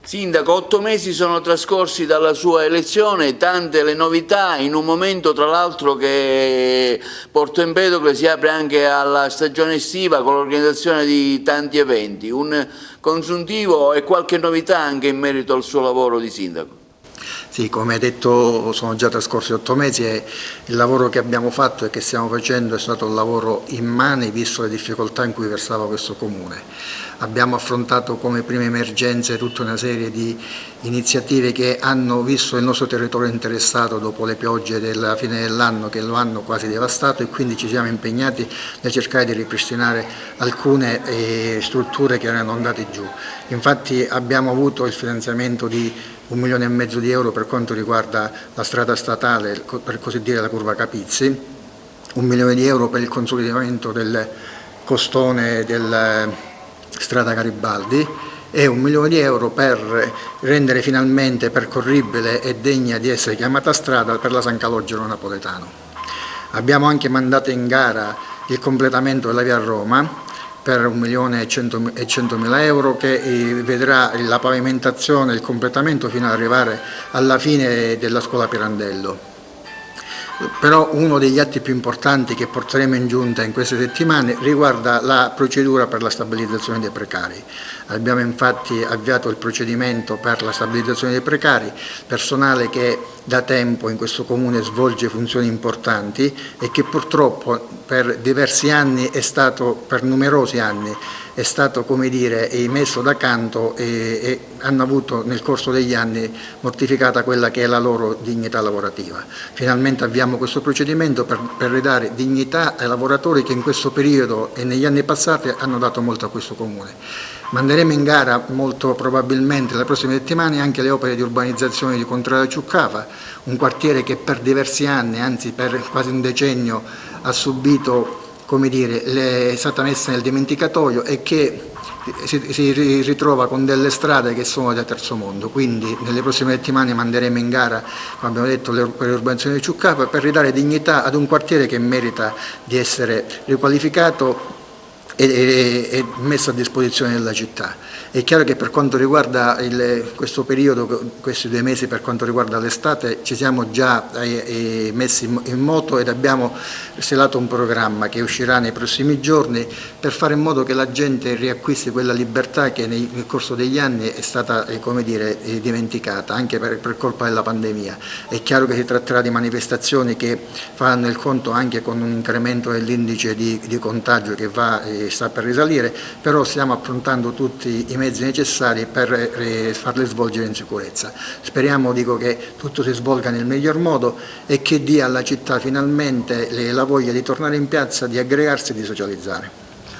Sindaco, 8 mesi sono trascorsi dalla sua elezione, tante le novità, in un momento tra l'altro che Porto Empedocle si apre anche alla stagione estiva con l'organizzazione di tanti eventi, un consuntivo e qualche novità anche in merito al suo lavoro di sindaco. Sì, come hai detto sono già trascorsi 8 mesi e il lavoro che abbiamo fatto e che stiamo facendo è stato un lavoro immane visto le difficoltà in cui versava questo comune. Abbiamo affrontato come prime emergenze tutta una serie di iniziative che hanno visto il nostro territorio interessato dopo le piogge della fine dell'anno che lo hanno quasi devastato e quindi ci siamo impegnati nel cercare di ripristinare alcune strutture che erano andate giù. Infatti abbiamo avuto il finanziamento di 1,5 milioni di euro per quanto riguarda la strada statale, per così dire la curva Capizzi, 1 milione di euro per il consolidamento del costone della strada Garibaldi e 1 milione di euro per rendere finalmente percorribile e degna di essere chiamata strada per la San Calogero napoletano. Abbiamo anche mandato in gara il completamento della via Roma per 1.100.000 euro che vedrà la pavimentazione e il completamento fino ad arrivare alla fine della scuola Pirandello. Però uno degli atti più importanti che porteremo in giunta in queste settimane riguarda la procedura per la stabilizzazione dei precari. Abbiamo infatti avviato il procedimento per la stabilizzazione dei precari, personale che da tempo in questo comune svolge funzioni importanti e che purtroppo per diversi anni per numerosi anni è stato, come dire, messo da canto e hanno avuto nel corso degli anni mortificata quella che è la loro dignità lavorativa. Finalmente avviamo questo procedimento per ridare dignità ai lavoratori che in questo periodo e negli anni passati hanno dato molto a questo comune. Manderemo in gara molto probabilmente le prossime settimane anche le opere di urbanizzazione di Contrada Ciuccava, un quartiere che per diversi anni, anzi per quasi un decennio, ha subito, come dire, è stata messa nel dimenticatoio e che si ritrova con delle strade che sono da terzo mondo. Quindi nelle prossime settimane manderemo in gara, come abbiamo detto, per l'urbanizzazione di Ciuccava per ridare dignità ad un quartiere che merita di essere riqualificato e messo a disposizione della città. È chiaro che per quanto riguarda questo periodo, questi 2 mesi per quanto riguarda l'estate, ci siamo già messi in moto ed abbiamo stelato un programma che uscirà nei prossimi giorni per fare in modo che la gente riacquisti quella libertà che nel corso degli anni è stata, come dire, dimenticata anche per colpa della pandemia. È chiaro che si tratterà di manifestazioni che faranno il conto anche con un incremento dell'indice di contagio che sta per risalire, però stiamo affrontando tutti i mezzi necessari per farle svolgere in sicurezza. Speriamo, che tutto si svolga nel miglior modo e che dia alla città finalmente la voglia di tornare in piazza, di aggregarsi e di socializzare.